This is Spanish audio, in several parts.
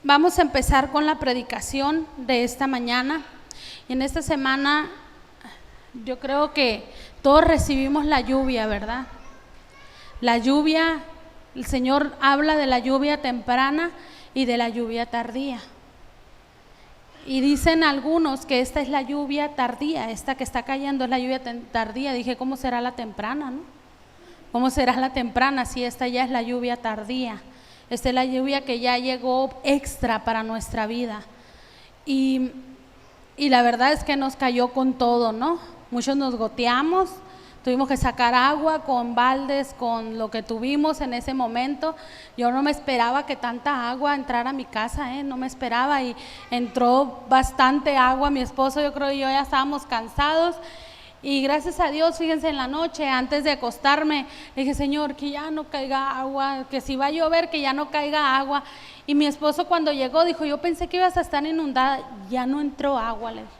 Vamos a empezar con la predicación de esta mañana. Y en esta semana yo creo que todos recibimos la lluvia, ¿verdad? La lluvia, el Señor habla de la lluvia temprana y de la lluvia tardía. Y dicen algunos que esta es la lluvia tardía, esta que está cayendo es la lluvia tardía. Dije, ¿cómo será la temprana, no? ¿Cómo será la temprana si esta ya es la lluvia tardía? Esta es la lluvia que ya llegó extra para nuestra vida. Y la verdad es que nos cayó con todo, ¿no? Muchos nos goteamos, tuvimos que sacar agua con baldes, con lo que tuvimos en ese momento. Yo no me esperaba que tanta agua entrara a mi casa, no me esperaba, y entró bastante agua. Mi esposo, yo creo, y yo ya estábamos cansados. Y gracias a Dios, fíjense, en la noche, antes de acostarme, le dije, Señor, que ya no caiga agua, que si va a llover, que ya no caiga agua. Y mi esposo cuando llegó dijo, yo pensé que ibas a estar inundada. Ya no entró agua, le dije.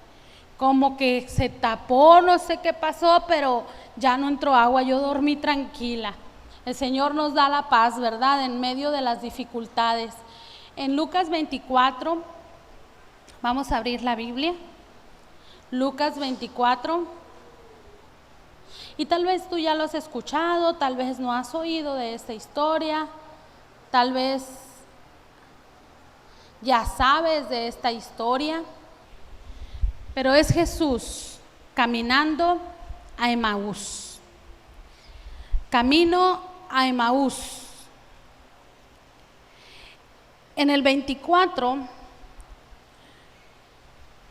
Como que se tapó, no sé qué pasó, pero ya no entró agua. Yo dormí tranquila. El Señor nos da la paz, ¿verdad?, en medio de las dificultades. En Lucas 24, vamos a abrir la Biblia. Lucas 24. Y tal vez tú ya lo has escuchado, tal vez no has oído de esta historia, tal vez ya sabes de esta historia, pero es Jesús caminando a Emaús. Camino a Emaús. En el 24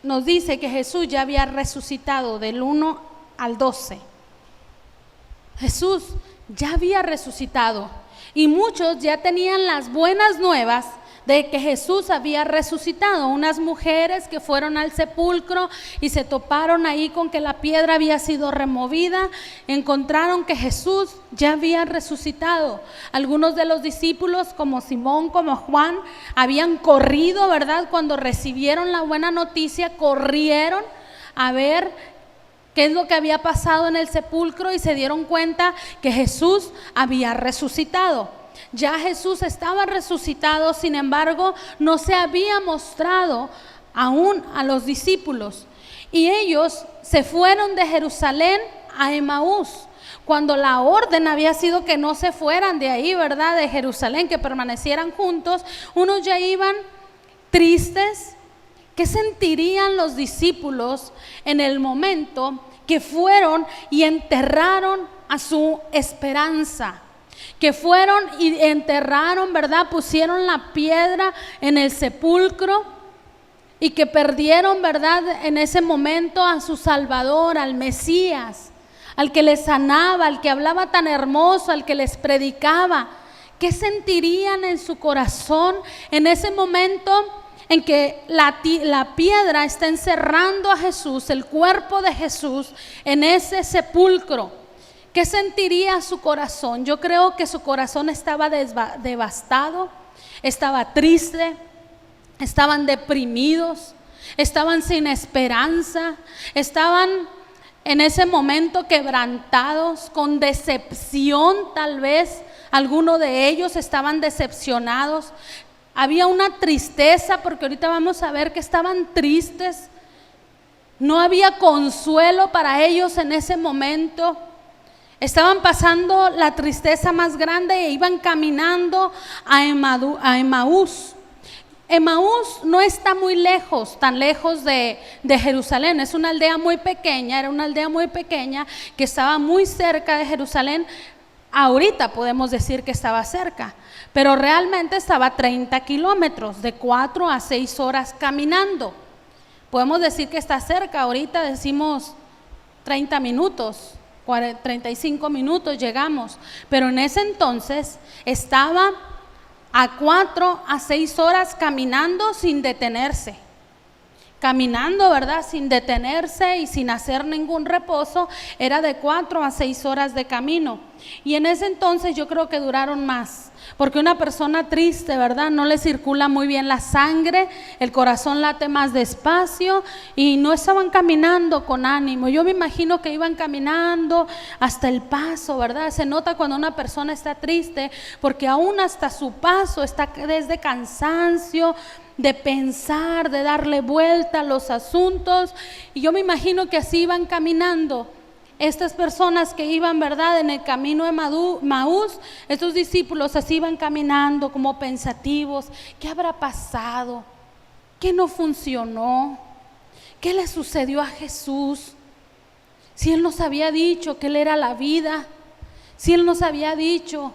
nos dice que Jesús ya había resucitado del 1 al 12. Jesús ya había resucitado y muchos ya tenían las buenas nuevas de que Jesús había resucitado. Unas mujeres que fueron al sepulcro y se toparon ahí con que la piedra había sido removida, encontraron que Jesús ya había resucitado. Algunos de los discípulos, como Simón, como Juan, habían corrido, ¿verdad? Cuando recibieron la buena noticia, corrieron a ver qué es lo que había pasado en el sepulcro y se dieron cuenta que Jesús había resucitado. Ya Jesús estaba resucitado, sin embargo, no se había mostrado aún a los discípulos. Y ellos se fueron de Jerusalén a Emaús, cuando la orden había sido que no se fueran de ahí, ¿verdad?, de Jerusalén, que permanecieran juntos. Unos ya iban tristes. ¿Qué sentirían los discípulos en el momento que fueron y enterraron a su esperanza? Que fueron y enterraron, ¿verdad? Pusieron la piedra en el sepulcro y que perdieron, ¿verdad?, en ese momento a su Salvador, al Mesías, al que les sanaba, al que hablaba tan hermoso, al que les predicaba. ¿Qué sentirían en su corazón en ese momento en que la piedra está encerrando a Jesús, el cuerpo de Jesús, en ese sepulcro? ¿Qué sentiría su corazón? Yo creo que su corazón estaba devastado, estaba triste, estaban deprimidos, estaban sin esperanza, estaban en ese momento quebrantados, con decepción. Tal vez algunos de ellos estaban decepcionados. Había una tristeza, porque ahorita vamos a ver que estaban tristes. No había consuelo para ellos en ese momento. Estaban pasando la tristeza más grande e iban caminando a Emaús. Emaús no está muy lejos, tan lejos de Jerusalén. Es una aldea muy pequeña, era una aldea muy pequeña que estaba muy cerca de Jerusalén. Ahorita podemos decir que estaba cerca, pero realmente estaba a 30 kilómetros, de 4 a 6 horas caminando. Podemos decir que está cerca, ahorita decimos 30 minutos, 35 minutos llegamos, pero en ese entonces estaba a 4 a 6 horas caminando sin detenerse. Caminando, ¿verdad?, sin detenerse y sin hacer ningún reposo, era de 4 a 6 horas de camino. Y en ese entonces yo creo que duraron más, porque una persona triste, ¿verdad? No le circula muy bien la sangre, el corazón late más despacio y no estaban caminando con ánimo. Yo me imagino que iban caminando hasta el paso, ¿verdad? Se nota cuando una persona está triste, porque aún hasta su paso está desde cansancio, de pensar, de darle vuelta a los asuntos. Y yo me imagino que así iban caminando estas personas que iban, ¿verdad?, en el camino de Maús. Estos discípulos así iban caminando como pensativos. ¿Qué habrá pasado? ¿Qué no funcionó? ¿Qué le sucedió a Jesús? Si Él nos había dicho que Él era la vida, si Él nos había dicho,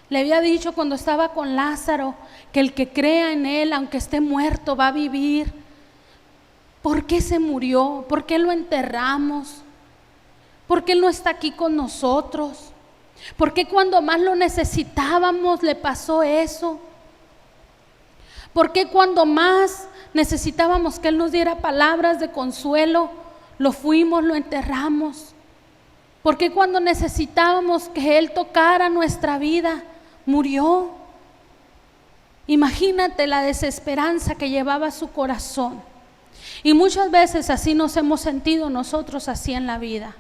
le había dicho cuando estaba con Lázaro, que el que crea en Él, aunque esté muerto, va a vivir. ¿Por qué se murió? ¿Por qué lo enterramos? ¿Por qué Él no está aquí con nosotros? ¿Por qué cuando más lo necesitábamos le pasó eso? ¿Por qué cuando más necesitábamos que Él nos diera palabras de consuelo, lo fuimos, lo enterramos? ¿Por qué cuando necesitábamos que Él tocara nuestra vida, murió? Imagínate la desesperanza que llevaba su corazón. Y muchas veces así nos hemos sentido nosotros así en la vida.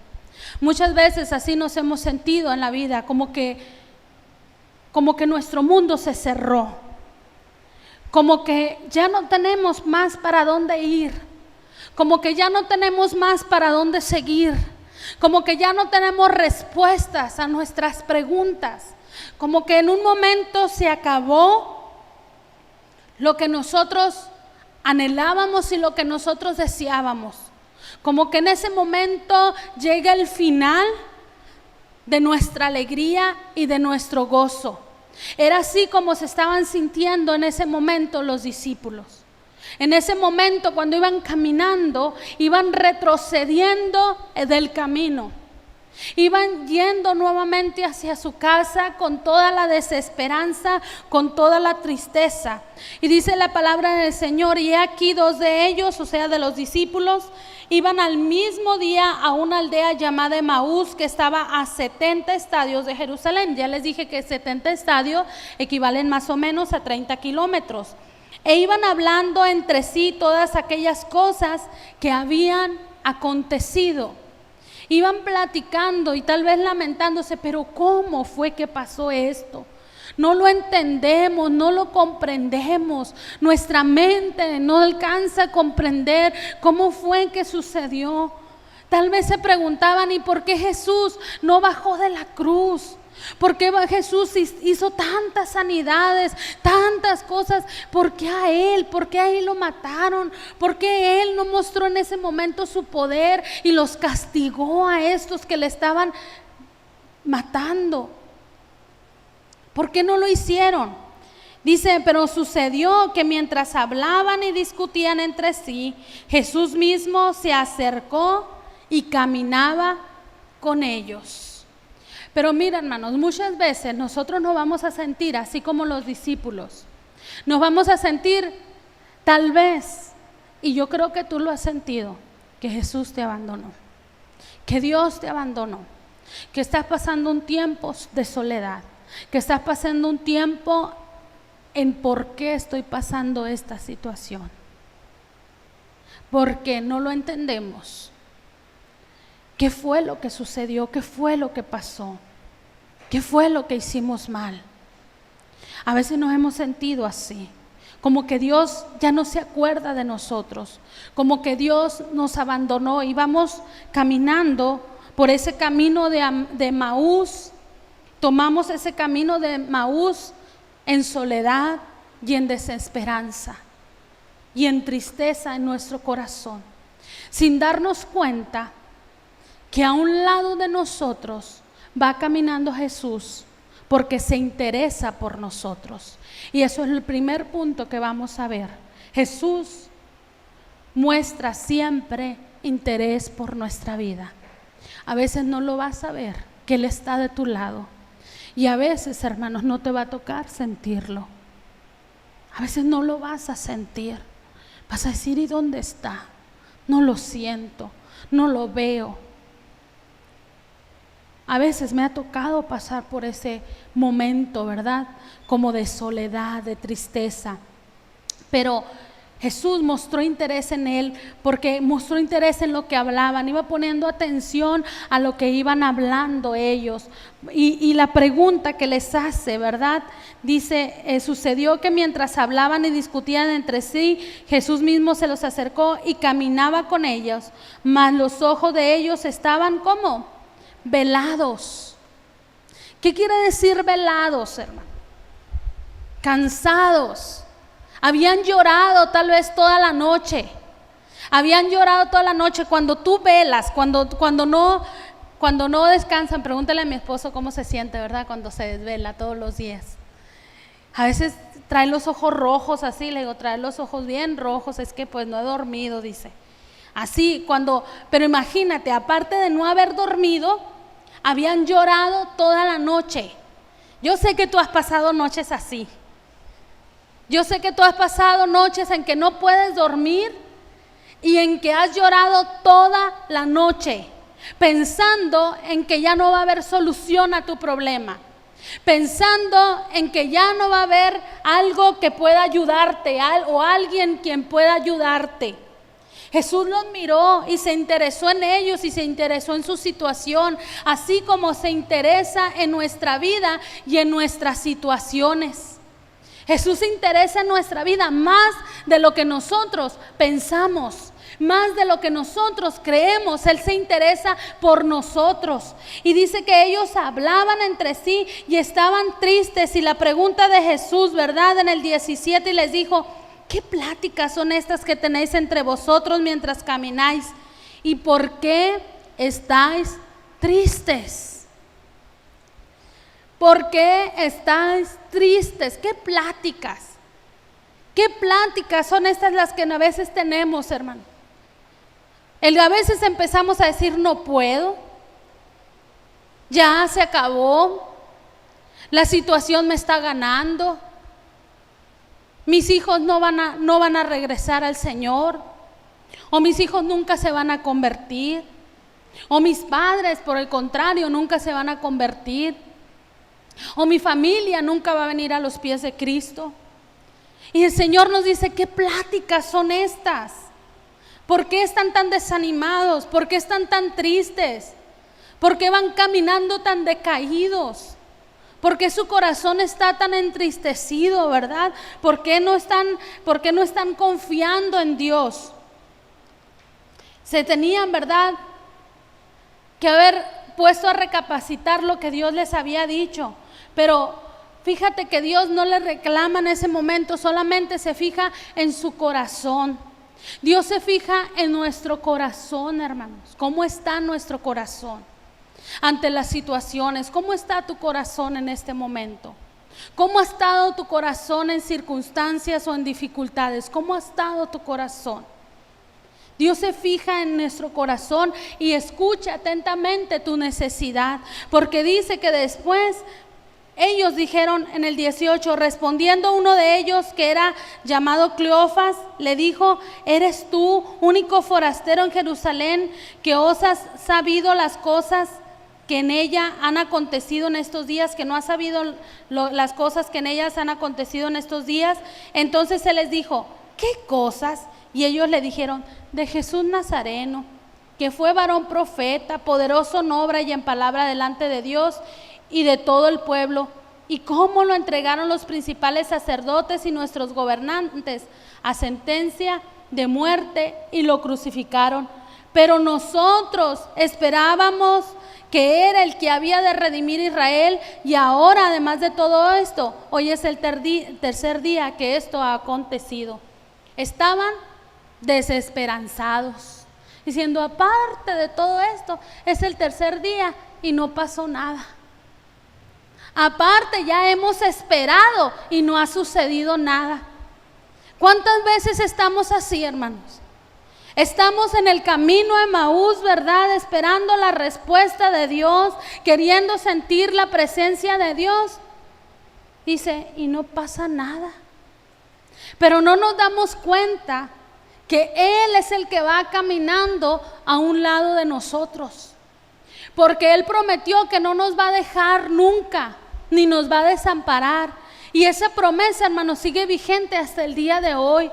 Muchas veces así nos hemos sentido en la vida, como que nuestro mundo se cerró, como que ya no tenemos más para dónde ir, como que ya no tenemos más para dónde seguir, como que ya no tenemos respuestas a nuestras preguntas, como que en un momento se acabó lo que nosotros anhelábamos y lo que nosotros deseábamos. Como que en ese momento llega el final de nuestra alegría y de nuestro gozo. Era así como se estaban sintiendo en ese momento los discípulos. En ese momento, cuando iban caminando, iban retrocediendo del camino. Iban yendo nuevamente hacia su casa con toda la desesperanza, con toda la tristeza. Y dice la palabra del Señor: y aquí 2 de ellos, o sea de los discípulos, iban al mismo día a una aldea llamada Emaús, que estaba a 70 estadios de Jerusalén. Ya les dije que 70 estadios equivalen más o menos a 30 kilómetros. E iban hablando entre sí todas aquellas cosas que habían acontecido. Iban platicando y tal vez lamentándose, pero ¿cómo fue que pasó esto? No lo entendemos, no lo comprendemos. Nuestra mente no alcanza a comprender cómo fue que sucedió. Tal vez se preguntaban: ¿y por qué Jesús no bajó de la cruz? ¿Por qué Jesús hizo tantas sanidades, tantas cosas? ¿Por qué a Él? ¿Por qué a Él lo mataron? ¿Por qué Él no mostró en ese momento su poder y los castigó a estos que le estaban matando? ¿Por qué no lo hicieron? Dice: pero sucedió que mientras hablaban y discutían entre sí, Jesús mismo se acercó y caminaba con ellos. Pero mira, hermanos, muchas veces nosotros nos vamos a sentir así como los discípulos. Nos vamos a sentir, tal vez, y yo creo que tú lo has sentido, que Jesús te abandonó, que Dios te abandonó, que estás pasando un tiempo de soledad, que estás pasando un tiempo en por qué estoy pasando esta situación, porque no lo entendemos. ¿Qué fue lo que sucedió? ¿Qué fue lo que pasó? ¿Qué fue lo que hicimos mal? A veces nos hemos sentido así, como que Dios ya no se acuerda de nosotros, como que Dios nos abandonó, y vamos caminando por ese camino de Maús. Tomamos ese camino de Maús en soledad y en desesperanza y en tristeza en nuestro corazón, sin darnos cuenta que a un lado de nosotros va caminando Jesús, porque se interesa por nosotros. Y eso es el primer punto que vamos a ver. Jesús muestra siempre interés por nuestra vida. A veces no lo vas a ver, que Él está de tu lado. Y a veces, hermanos, no te va a tocar sentirlo. A veces no lo vas a sentir. Vas a decir: ¿y dónde está? No lo siento, no lo veo. A veces me ha tocado pasar por ese momento, ¿verdad? Como de soledad, de tristeza. Pero Jesús mostró interés en él, porque mostró interés en lo que hablaban, iba poniendo atención a lo que iban hablando ellos. Y la pregunta que les hace, ¿verdad? Dice, sucedió que mientras hablaban y discutían entre sí, Jesús mismo se los acercó y caminaba con ellos, mas los ojos de ellos estaban ¿cómo? Velados. ¿Qué quiere decir velados, hermano? Cansados. Habían llorado tal vez toda la noche. Habían llorado toda la noche. Cuando tú velas, cuando no descansan, pregúntale a mi esposo cómo se siente, ¿verdad? Cuando se desvela todos los días. A veces trae los ojos rojos así, le digo, trae los ojos bien rojos, es que pues no he dormido, dice. Así, pero imagínate, aparte de no haber dormido, habían llorado toda la noche. Yo sé que tú has pasado noches así. Yo sé que tú has pasado noches en que no puedes dormir y en que has llorado toda la noche, pensando en que ya no va a haber solución a tu problema, pensando en que ya no va a haber algo que pueda ayudarte o alguien quien pueda ayudarte. Jesús los miró y se interesó en ellos y se interesó en su situación, así como se interesa en nuestra vida y en nuestras situaciones. Jesús se interesa en nuestra vida más de lo que nosotros pensamos, más de lo que nosotros creemos. Él se interesa por nosotros. Y dice que ellos hablaban entre sí y estaban tristes. Y la pregunta de Jesús, ¿verdad? En el 17 y les dijo, ¿qué pláticas son estas que tenéis entre vosotros mientras camináis? ¿Y por qué estáis tristes? ¿Por qué estáis tristes? ¿Qué pláticas? ¿Qué pláticas son estas las que a veces tenemos, hermano? A veces empezamos a decir no puedo, ya se acabó, la situación me está ganando, mis hijos no van a regresar al Señor, o mis hijos nunca se van a convertir, o mis padres por el contrario nunca se van a convertir, o mi familia nunca va a venir a los pies de Cristo. Y el Señor nos dice, ¿qué pláticas son estas? ¿Por qué están tan desanimados? ¿Por qué están tan tristes? ¿Por qué van caminando tan decaídos? ¿Por qué su corazón está tan entristecido, verdad? ¿Por qué no están confiando en Dios? Se tenían, ¿verdad?, que haber puesto a recapacitar lo que Dios les había dicho. Pero fíjate que Dios no le reclama en ese momento, solamente se fija en su corazón. Dios se fija en nuestro corazón, hermanos. ¿Cómo está nuestro corazón ante las situaciones? ¿Cómo está tu corazón en este momento? ¿Cómo ha estado tu corazón en circunstancias o en dificultades? ¿Cómo ha estado tu corazón? Dios se fija en nuestro corazón y escucha atentamente tu necesidad, porque dice que después ellos dijeron en el 18, respondiendo uno de ellos que era llamado Cleofas, le dijo, ¿eres tú, único forastero en Jerusalén, que os has sabido las cosas que en ella han acontecido en estos días, que no has sabido las cosas que en ellas han acontecido en estos días? Entonces él les dijo, ¿qué cosas? Y ellos le dijeron, de Jesús Nazareno, que fue varón profeta, poderoso en obra y en palabra delante de Dios y de todo el pueblo, y cómo lo entregaron los principales sacerdotes y nuestros gobernantes a sentencia de muerte y lo crucificaron. Pero nosotros esperábamos que era el que había de redimir a Israel, y ahora, además de todo esto, hoy es el tercer día que esto ha acontecido. Estaban desesperanzados, diciendo, aparte de todo esto, es el tercer día y no pasó nada. Aparte, ya hemos esperado y no ha sucedido nada. ¿Cuántas veces estamos así, hermanos? Estamos en el camino a Emaús, ¿verdad? Esperando la respuesta de Dios, queriendo sentir la presencia de Dios. Dice, y no pasa nada. Pero no nos damos cuenta que Él es el que va caminando a un lado de nosotros. porque Él prometió que no nos va a dejar nunca, ni nos va a desamparar. Y esa promesa, hermanos, sigue vigente hasta el día de hoy.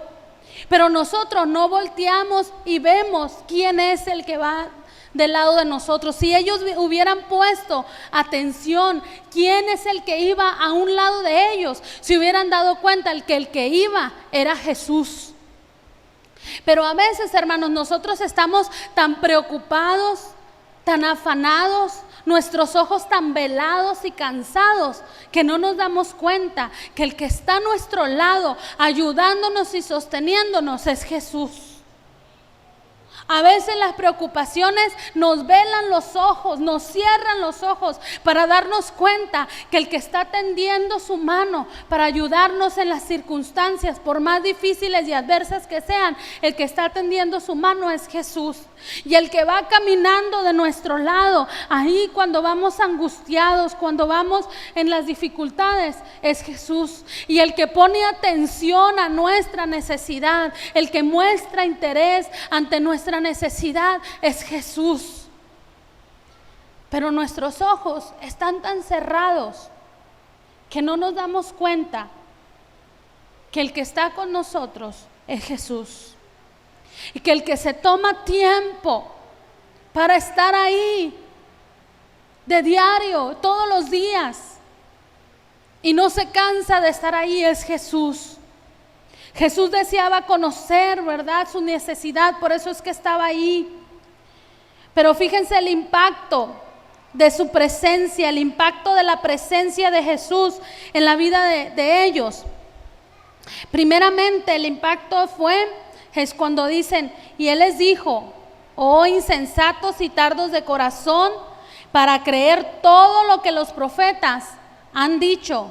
Pero nosotros no volteamos y vemos quién es el que va del lado de nosotros. Si ellos hubieran puesto atención, quién es el que iba a un lado de ellos, se hubieran dado cuenta el que iba era Jesús. Pero a veces, hermanos, nosotros estamos tan preocupados, tan afanados, nuestros ojos tan velados y cansados, que no nos damos cuenta que el que está a nuestro lado, ayudándonos y sosteniéndonos, es Jesús. A veces las preocupaciones nos velan los ojos, nos cierran los ojos para darnos cuenta que el que está tendiendo su mano para ayudarnos en las circunstancias, por más difíciles y adversas que sean, el que está tendiendo su mano es Jesús. Y el que va caminando de nuestro lado, ahí cuando vamos angustiados, cuando vamos en las dificultades, es Jesús. Y el que pone atención a nuestra necesidad, el que muestra interés ante nuestra necesidad, es Jesús. Pero nuestros ojos están tan cerrados que no nos damos cuenta que el que está con nosotros es Jesús. Y que el que se toma tiempo para estar ahí de diario, todos los días, y no se cansa de estar ahí, es Jesús. Jesús deseaba conocer, ¿verdad?, su necesidad, por eso es que estaba ahí. Pero fíjense el impacto de su presencia, el impacto de la presencia de Jesús en la vida de ellos. Primeramente, el impacto es cuando dicen, y Él les dijo: oh insensatos y tardos de corazón, para creer todo lo que los profetas han dicho.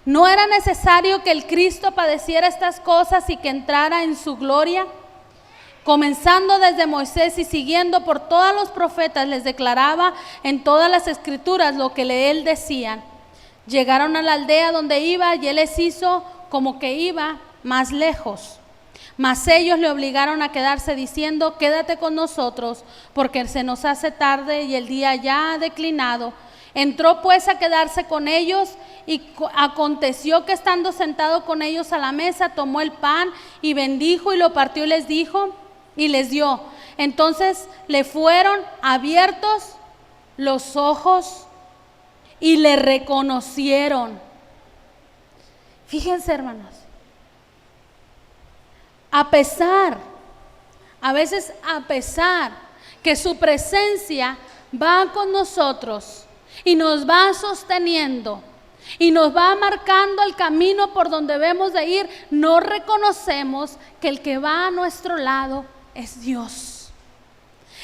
¿No era necesario que el Cristo padeciera estas cosas y que entrara en su gloria? Comenzando desde Moisés y siguiendo por todos los profetas, les declaraba en todas las escrituras lo que él decían. Llegaron a la aldea donde iba y Él les hizo como que iba más lejos. Mas ellos le obligaron a quedarse diciendo: quédate con nosotros, porque se nos hace tarde y el día ya ha declinado. Entró pues a quedarse con ellos, y aconteció que estando sentado con ellos a la mesa, tomó el pan y bendijo y lo partió y les dijo y les dio. Entonces le fueron abiertos los ojos y le reconocieron. Fíjense, hermanos, a pesar que su presencia va con nosotros y nos va sosteniendo y nos va marcando el camino por donde debemos de ir, no reconocemos que el que va a nuestro lado es Dios.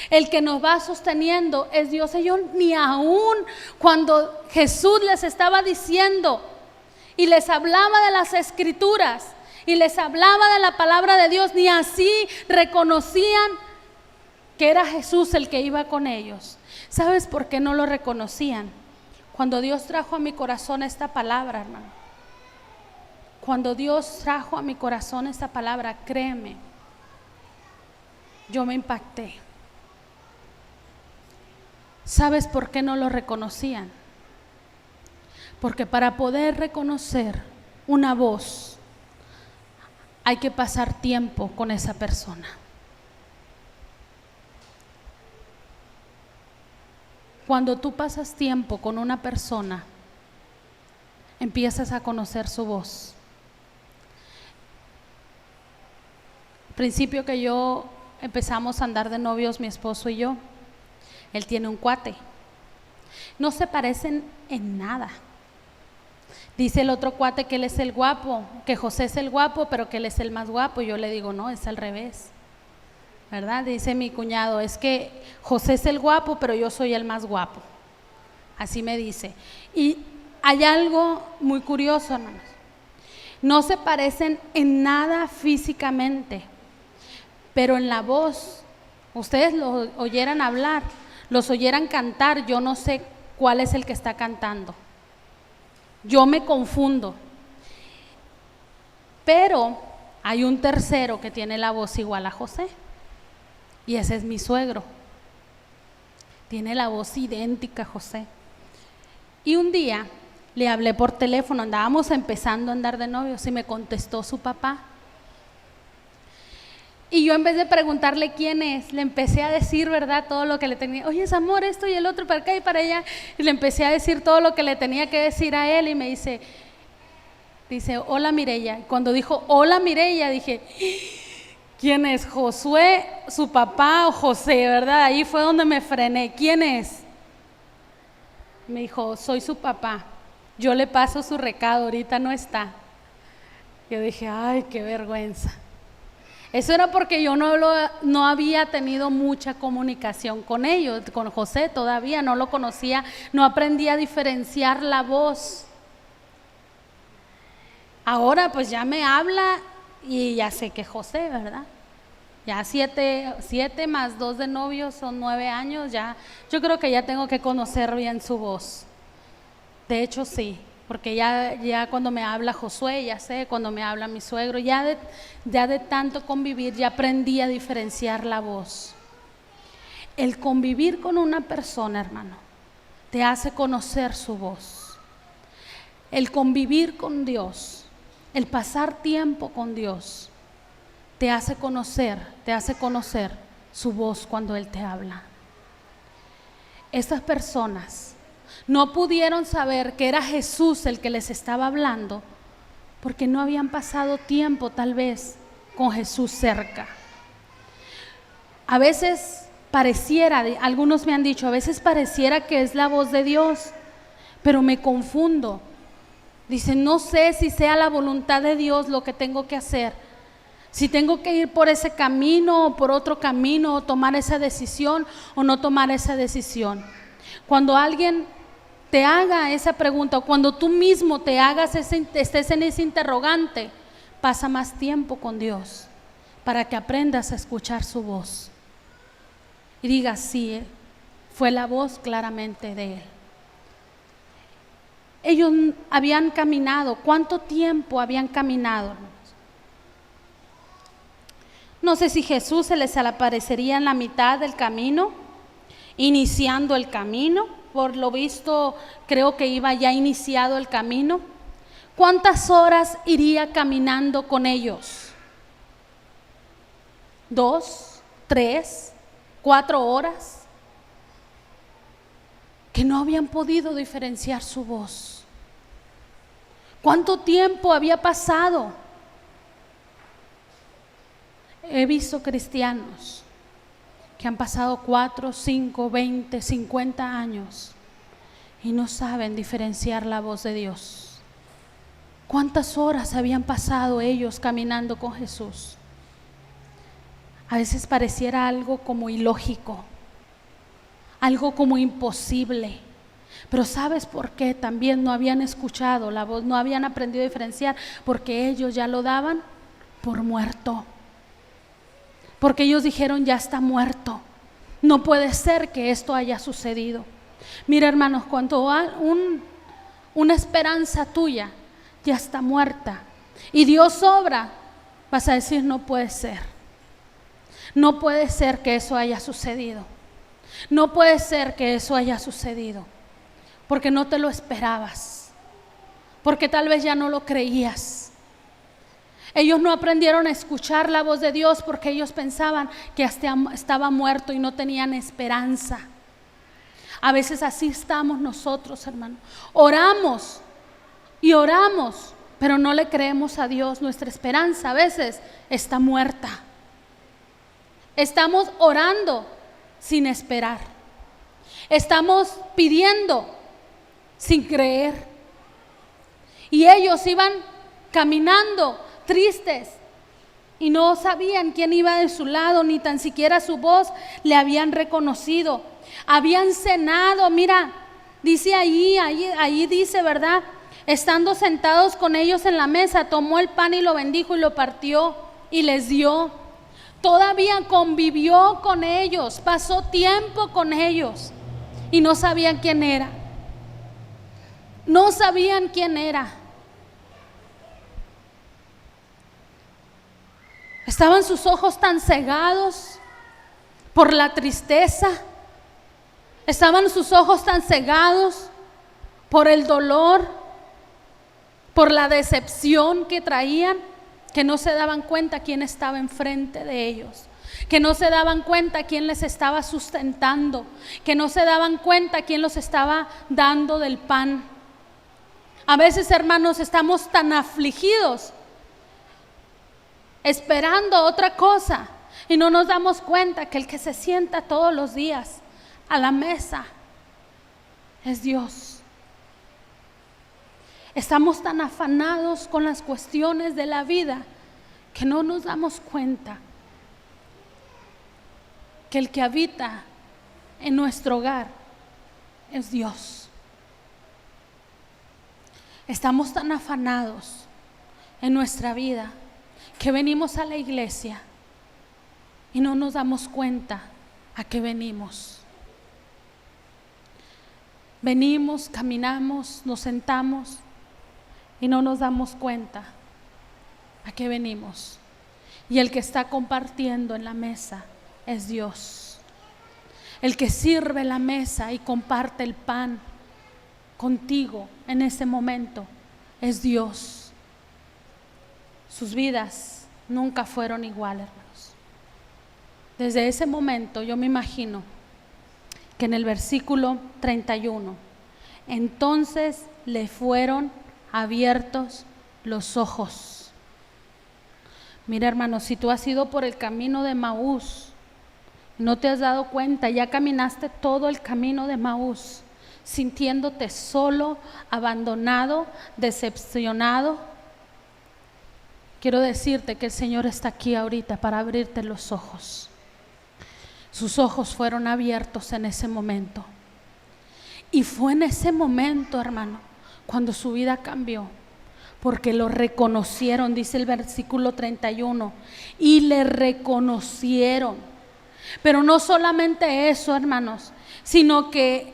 El que nos va sosteniendo es Dios. Ellos ni aún cuando Jesús les estaba diciendo y les hablaba de las escrituras y les hablaba de la palabra de Dios, ni así reconocían que era Jesús el que iba con ellos. ¿Sabes por qué no lo reconocían? Cuando Dios trajo a mi corazón esta palabra, hermano, cuando Dios trajo a mi corazón esta palabra, créeme, yo me impacté. ¿Sabes por qué no lo reconocían? Porque para poder reconocer una voz hay que pasar tiempo con esa persona. Cuando tú pasas tiempo con una persona, empiezas a conocer su voz. Al principio que empezamos a andar de novios, mi esposo y yo, él tiene un cuate. No se parecen en nada. Dice el otro cuate que él es el guapo, que José es el guapo, pero que él es el más guapo. Y yo le digo, no, es al revés, ¿verdad? Dice mi cuñado, es que José es el guapo, pero yo soy el más guapo. Así me dice. Y hay algo muy curioso, hermanos. No se parecen en nada físicamente, pero en la voz, ustedes los oyeran hablar, los oyeran cantar, yo no sé cuál es el que está cantando. Yo me confundo. Pero hay un tercero que tiene la voz igual a José, y ese es mi suegro. Tiene la voz idéntica a José. Y un día le hablé por teléfono, andábamos empezando a andar de novios y me contestó su papá. Y yo en vez de preguntarle quién es, le empecé a decir, ¿verdad? Todo lo que le tenía. Oye, es amor, esto y el otro, para acá y para allá. Y le empecé a decir todo lo que le tenía que decir a él y me dice, hola Mireya. Y cuando dijo, hola Mireya, dije, ¿quién es? ¿Josué, su papá o José, verdad? Ahí fue donde me frené. ¿Quién es? Me dijo, soy su papá. Yo le paso su recado, ahorita no está. Yo dije, ay, qué vergüenza. Eso era porque yo no había tenido mucha comunicación con ellos, con José todavía, no lo conocía, no aprendí a diferenciar la voz. Ahora pues ya me habla y ya sé que José, ¿verdad? Ya 7 más 2 de novio son 9 años, ya yo creo que ya tengo que conocer bien su voz. De hecho sí, porque ya cuando me habla Josué, ya sé, cuando me habla mi suegro, ya de tanto convivir, ya aprendí a diferenciar la voz. El convivir con una persona, hermano, te hace conocer su voz. El convivir con Dios, el pasar tiempo con Dios, te hace conocer su voz cuando Él te habla. Estas personas no pudieron saber que era Jesús el que les estaba hablando porque no habían pasado tiempo tal vez con Jesús cerca. A veces pareciera, algunos me han dicho, a veces pareciera que es la voz de Dios, pero me confundo. Dicen, no sé si sea la voluntad de Dios lo que tengo que hacer. Si tengo que ir por ese camino o por otro camino, o tomar esa decisión o no tomar esa decisión. Cuando alguien te haga esa pregunta, o cuando tú mismo estés en ese interrogante, pasa más tiempo con Dios para que aprendas a escuchar su voz y digas, sí, fue la voz claramente de Él. Ellos habían caminado. ¿Cuánto tiempo habían caminado, hermanos? No sé si Jesús se les aparecería en la mitad del camino, iniciando el camino. Por lo visto, creo que iba ya iniciado el camino. ¿Cuántas horas iría caminando con ellos? 2, 3, 4 horas. Que no habían podido diferenciar su voz. ¿Cuánto tiempo había pasado? He visto cristianos que han pasado 4, 5, 20, 50 años y no saben diferenciar la voz de Dios. ¿Cuántas horas habían pasado ellos caminando con Jesús? A veces pareciera algo como ilógico, algo como imposible, pero ¿sabes por qué? También no habían escuchado la voz, no habían aprendido a diferenciar, porque ellos ya lo daban por muerto. Porque ellos dijeron, ya está muerto, no puede ser que esto haya sucedido. Mira, hermanos, cuando una esperanza tuya ya está muerta y Dios obra, vas a decir, no puede ser. No puede ser que eso haya sucedido. No puede ser que eso haya sucedido, porque no te lo esperabas, porque tal vez ya no lo creías. Ellos no aprendieron a escuchar la voz de Dios porque ellos pensaban que estaba muerto y no tenían esperanza. A veces así estamos nosotros, hermano. Oramos y oramos, pero no le creemos a Dios. Nuestra esperanza a veces está muerta. Estamos orando sin esperar. Estamos pidiendo sin creer. Y ellos iban caminando tristes y no sabían quién iba de su lado, ni tan siquiera su voz le habían reconocido. Habían cenado, mira, dice ahí dice, ¿verdad? Estando sentados con ellos en la mesa, tomó el pan y lo bendijo y lo partió y les dio. Todavía convivió con ellos, pasó tiempo con ellos y no sabían quién era. No sabían quién era. Estaban sus ojos tan cegados por la tristeza. Estaban sus ojos tan cegados por el dolor, por la decepción que traían, que no se daban cuenta quién estaba enfrente de ellos, que no se daban cuenta quién les estaba sustentando, que no se daban cuenta quién los estaba dando del pan. A veces, hermanos, estamos tan afligidos, esperando otra cosa, y no nos damos cuenta que el que se sienta todos los días a la mesa es Dios. Estamos tan afanados con las cuestiones de la vida que no nos damos cuenta que el que habita en nuestro hogar es Dios. Estamos tan afanados en nuestra vida que venimos a la iglesia y no nos damos cuenta a qué venimos. Venimos, caminamos, nos sentamos y no nos damos cuenta a qué venimos. Y el que está compartiendo en la mesa es Dios. El que sirve la mesa y comparte el pan contigo en ese momento es Dios. Sus vidas nunca fueron iguales, hermanos. Desde ese momento yo me imagino que en el versículo 31, entonces le fueron abiertos los ojos. Mira, hermano, si tú has ido por el camino de Emaús, no te has dado cuenta, ya caminaste todo el camino de Emaús, sintiéndote solo, abandonado, decepcionado. Quiero decirte que el Señor está aquí ahorita para abrirte los ojos. Sus ojos fueron abiertos en ese momento. Y fue en ese momento, hermano, cuando su vida cambió, porque lo reconocieron, dice el versículo 31, y le reconocieron. Pero no solamente eso, hermanos, sino que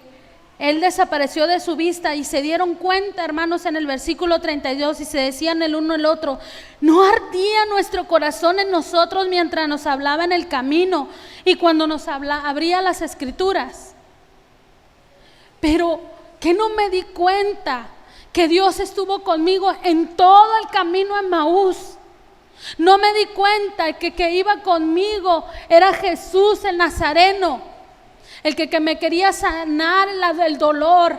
Él desapareció de su vista y se dieron cuenta, hermanos, en el versículo 32, y se decían el uno el otro: ¿no ardía nuestro corazón en nosotros mientras nos hablaba en el camino y cuando nos abría las escrituras? Pero que no me di cuenta que Dios estuvo conmigo en todo el camino a Emaús. No me di cuenta que iba conmigo era Jesús el Nazareno, el que me quería sanar del dolor,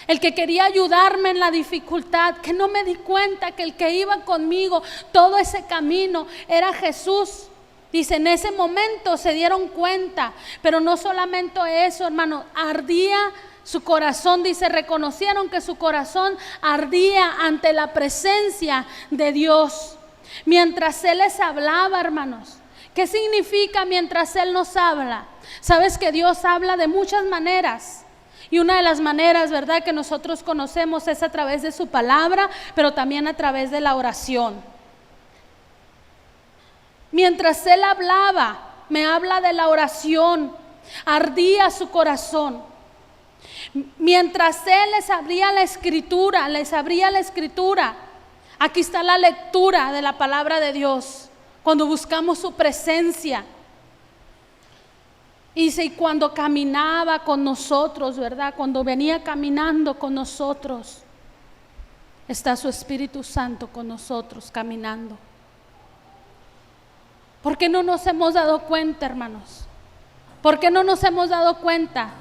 el que quería ayudarme en la dificultad. Que no me di cuenta que el que iba conmigo todo ese camino era Jesús. Dice, en ese momento se dieron cuenta, pero no solamente eso, hermano, ardía su corazón, dice, reconocieron que su corazón ardía ante la presencia de Dios. Mientras Él les hablaba, hermanos. ¿Qué significa mientras Él nos habla? Sabes que Dios habla de muchas maneras. Y una de las maneras, ¿verdad?, que nosotros conocemos es a través de su palabra, pero también a través de la oración. Mientras Él hablaba, me habla de la oración. Ardía su corazón. Mientras Él les abría la escritura, aquí está la lectura de la palabra de Dios, cuando buscamos su presencia. Y dice, y cuando caminaba con nosotros, ¿verdad?, cuando venía caminando con nosotros, está su Espíritu Santo con nosotros caminando. ¿Por qué no nos hemos dado cuenta, hermanos? ¿Por qué no nos hemos dado cuenta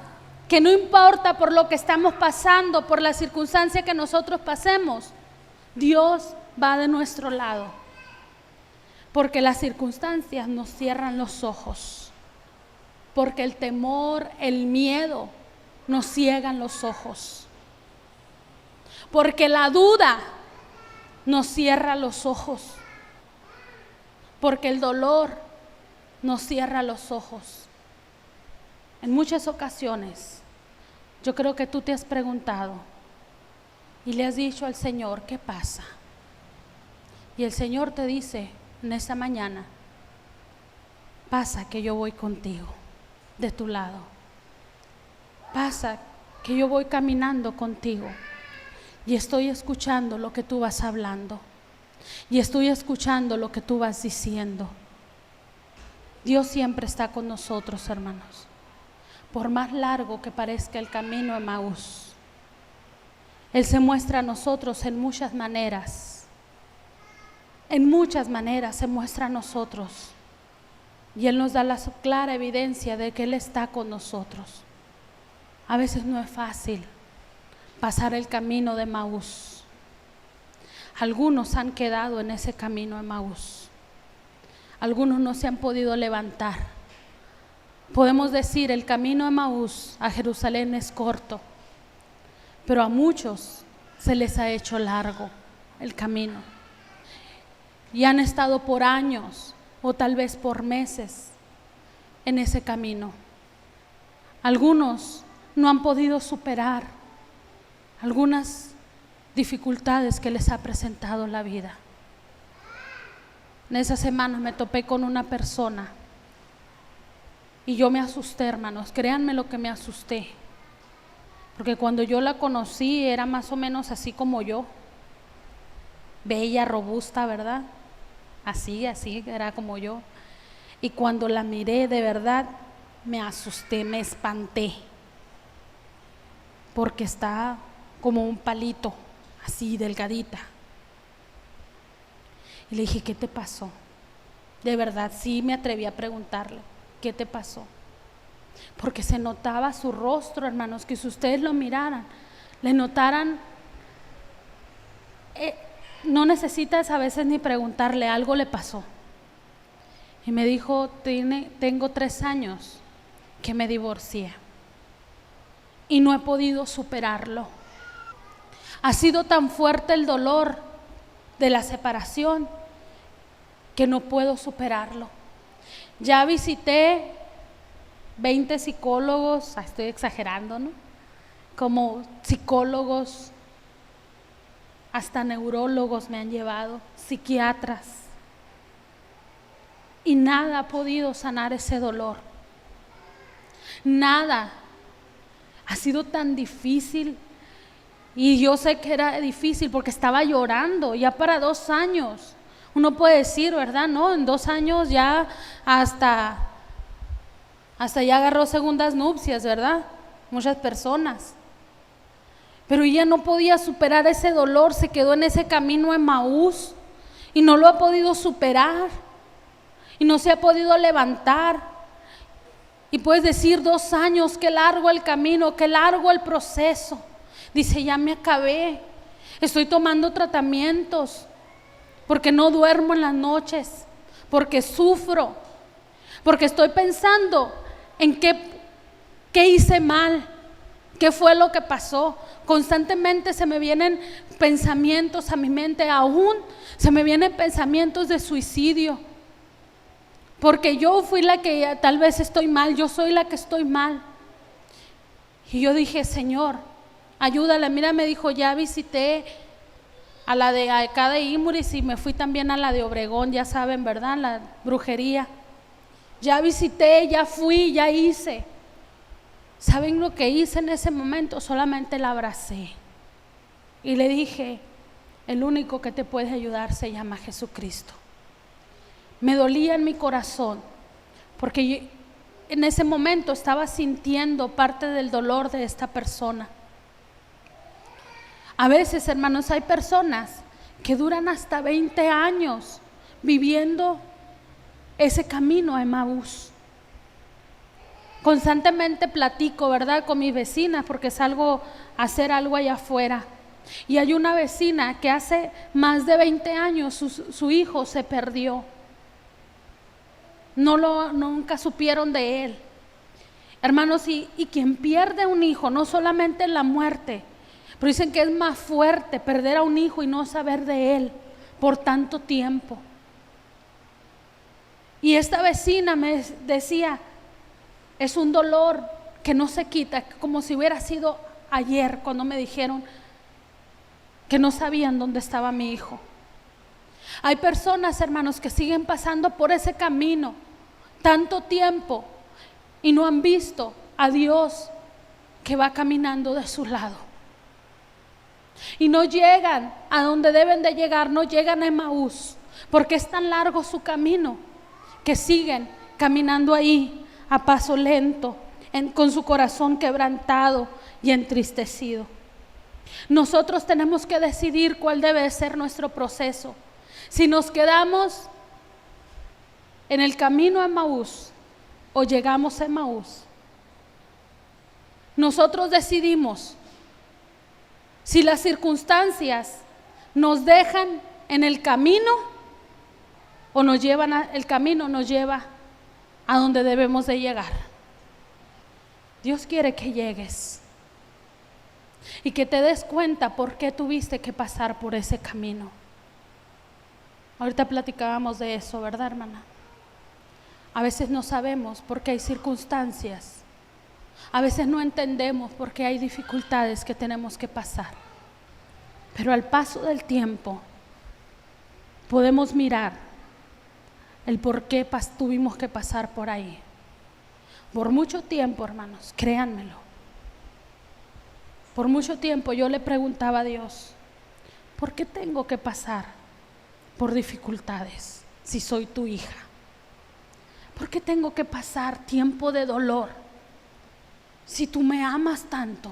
que no importa por lo que estamos pasando, por la circunstancia que nosotros pasemos, Dios va de nuestro lado? Porque las circunstancias nos cierran los ojos, porque el temor, el miedo nos ciegan los ojos, porque la duda nos cierra los ojos, porque el dolor nos cierra los ojos. En muchas ocasiones, yo creo que tú te has preguntado y le has dicho al Señor, ¿qué pasa? Y el Señor te dice en esta mañana, pasa que yo voy contigo, de tu lado. Pasa que yo voy caminando contigo y estoy escuchando lo que tú vas hablando y estoy escuchando lo que tú vas diciendo. Dios siempre está con nosotros, hermanos. por más largo que parezca el camino a Emaús, Él se muestra a nosotros en muchas maneras. En muchas maneras se muestra a nosotros. Y Él nos da la clara evidencia de que Él está con nosotros. A veces no es fácil pasar el camino de Emaús. Algunos han quedado en ese camino de Emaús. Algunos no se han podido levantar. Podemos decir, el camino de Emaús a Jerusalén es corto, pero a muchos se les ha hecho largo el camino. Y han estado por años o tal vez por meses en ese camino. Algunos no han podido superar algunas dificultades que les ha presentado la vida. En esa semana me topé con una persona y yo me asusté, hermanos, créanme lo que me asusté, porque cuando yo la conocí era más o menos así como yo, bella, robusta, ¿verdad? Así, era como yo. Y cuando la miré, de verdad, me asusté, me espanté, porque está como un palito, así delgadita. Y le dije, ¿qué te pasó? De verdad, sí me atreví a preguntarle, ¿qué te pasó? Porque se notaba su rostro, hermanos, que si ustedes lo miraran, le notaran, no necesitas a veces ni preguntarle, algo le pasó. Y me dijo, tengo 3 años que me divorcié y no he podido superarlo. Ha sido tan fuerte el dolor de la separación que no puedo superarlo. Ya visité 20 psicólogos, estoy exagerando, ¿no? Como psicólogos, hasta neurólogos me han llevado, psiquiatras, y nada ha podido sanar ese dolor. Nada. Ha sido tan difícil. Y yo sé que era difícil porque estaba llorando ya para 2 años. Uno puede decir, ¿verdad? No, en 2 años ya hasta ya agarró segundas nupcias, ¿verdad? Muchas personas. Pero ella no podía superar ese dolor, se quedó en ese camino a Emaús y no lo ha podido superar y no se ha podido levantar. Y puedes decir 2 años, qué largo el camino, qué largo el proceso. Dice, ya me acabé, estoy tomando tratamientos porque no duermo en las noches, porque sufro, porque estoy pensando en qué hice mal, qué fue lo que pasó. Constantemente se me vienen pensamientos a mi mente, aún se me vienen pensamientos de suicidio, porque yo fui la que tal vez estoy mal, yo soy la que estoy mal. Y yo dije, Señor, ayúdala. Mira, me dijo, ya visité a la de acá de Imuris y me fui también a la de Obregón, ya saben, ¿verdad? La brujería. Ya visité, ya fui, ya hice. ¿Saben lo que hice en ese momento? Solamente la abracé y le dije, el único que te puede ayudar se llama Jesucristo. Me dolía en mi corazón porque yo, en ese momento estaba sintiendo parte del dolor de esta persona. A veces, hermanos, hay personas que duran hasta 20 años viviendo ese camino a Emaús. Constantemente platico, ¿verdad?, con mis vecinas porque salgo a hacer algo allá afuera. Y hay una vecina que hace más de 20 años su hijo se perdió. Nunca supieron de él. Hermanos, y quien pierde un hijo, no solamente en la muerte, pero dicen que es más fuerte perder a un hijo y no saber de él por tanto tiempo. Y esta vecina me decía, es un dolor que no se quita, como si hubiera sido ayer cuando me dijeron que no sabían dónde estaba mi hijo. Hay personas, hermanos, que siguen pasando por ese camino tanto tiempo y no han visto a Dios que va caminando de su lado. Y no llegan a donde deben de llegar, no llegan a Emaús, porque es tan largo su camino que siguen caminando ahí a paso lento con su corazón quebrantado y entristecido. Nosotros tenemos que decidir cuál debe ser nuestro proceso. Si nos quedamos en el camino a Emaús o llegamos a Emaús. Nosotros decidimos si las circunstancias nos dejan en el camino o nos llevan el camino nos lleva a donde debemos de llegar. Dios quiere que llegues y que te des cuenta por qué tuviste que pasar por ese camino. Ahorita platicábamos de eso, ¿verdad, hermana? A veces no sabemos por qué hay circunstancias. A veces no entendemos por qué hay dificultades que tenemos que pasar. Pero al paso del tiempo podemos mirar el por qué tuvimos que pasar por ahí. Por mucho tiempo, hermanos, créanmelo. Por mucho tiempo yo le preguntaba a Dios, ¿por qué tengo que pasar por dificultades si soy tu hija? ¿Por qué tengo que pasar tiempo de dolor si tú me amas tanto?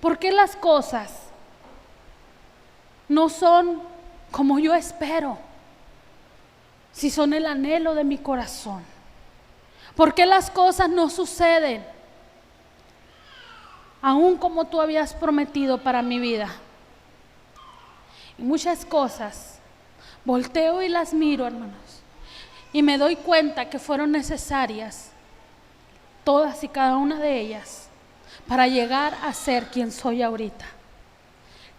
¿Por qué las cosas no son como yo espero si son el anhelo de mi corazón? ¿Por qué las cosas no suceden aún como tú habías prometido para mi vida? Y muchas cosas volteo y las miro, hermanos, y me doy cuenta que fueron necesarias todas y cada una de ellas para llegar a ser quien soy ahorita.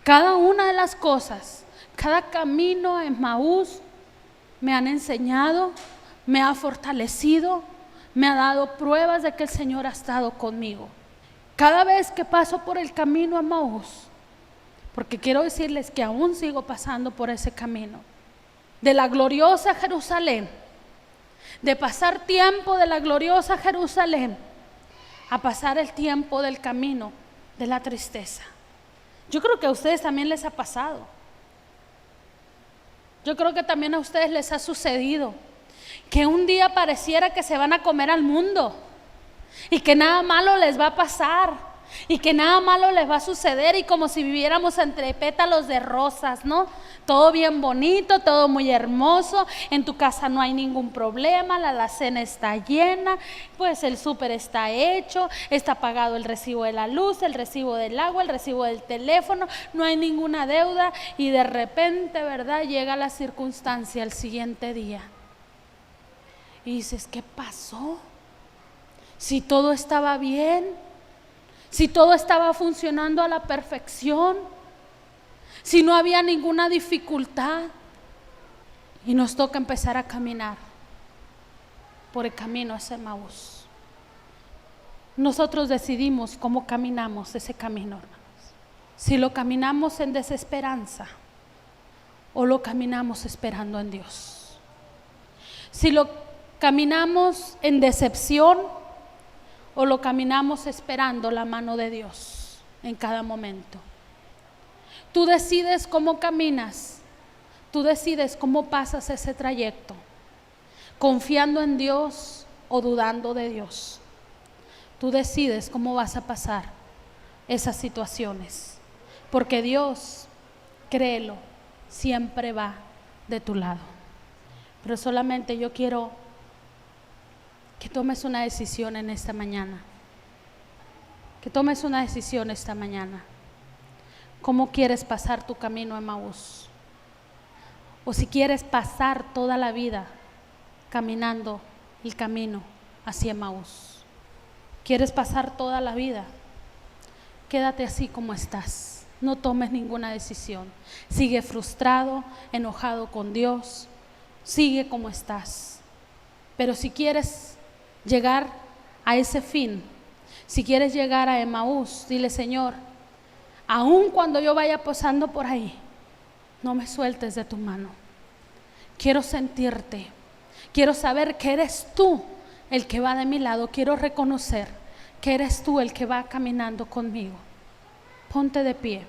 Cada una de las cosas, cada camino a Emaús me han enseñado, me ha fortalecido, me ha dado pruebas de que el Señor ha estado conmigo. Cada vez que paso por el camino a Emaús, porque quiero decirles que aún sigo pasando por ese camino, de la gloriosa Jerusalén, de pasar tiempo de la gloriosa Jerusalén a pasar el tiempo del camino de la tristeza. Yo creo que a ustedes también les ha pasado. Yo creo que también a ustedes les ha sucedido que un día pareciera que se van a comer al mundo y que nada malo les va a pasar y que nada malo les va a suceder, y como si viviéramos entre pétalos de rosas, ¿no? Todo bien bonito, todo muy hermoso, en tu casa no hay ningún problema, la alacena está llena, pues el súper está hecho, está pagado el recibo de la luz, el recibo del agua, el recibo del teléfono, no hay ninguna deuda, y de repente, ¿verdad?, llega la circunstancia el siguiente día y dices, ¿qué pasó? Si todo estaba bien, si todo estaba funcionando a la perfección, si no había ninguna dificultad, y nos toca empezar a caminar por el camino hacia Emaús. Nosotros decidimos cómo caminamos ese camino, hermanos. Si lo caminamos en desesperanza o lo caminamos esperando en Dios. Si lo caminamos en decepción o lo caminamos esperando la mano de Dios en cada momento. Tú decides cómo caminas, tú decides cómo pasas ese trayecto, confiando en Dios o dudando de Dios. Tú decides cómo vas a pasar esas situaciones, porque Dios, créelo, siempre va de tu lado. Pero solamente yo quiero que tomes una decisión en esta mañana. Que tomes una decisión esta mañana. ¿Cómo quieres pasar tu camino a Emaús? O si quieres pasar toda la vida caminando el camino hacia Emaús. ¿Quieres pasar toda la vida? Quédate así como estás. No tomes ninguna decisión. Sigue frustrado, enojado con Dios. Sigue como estás. Pero si quieres llegar a ese fin, si quieres llegar a Emaús, dile, Señor, aun cuando yo vaya pasando por ahí, no me sueltes de tu mano. Quiero sentirte, quiero saber que eres tú el que va de mi lado, quiero reconocer que eres tú el que va caminando conmigo. Ponte de pie.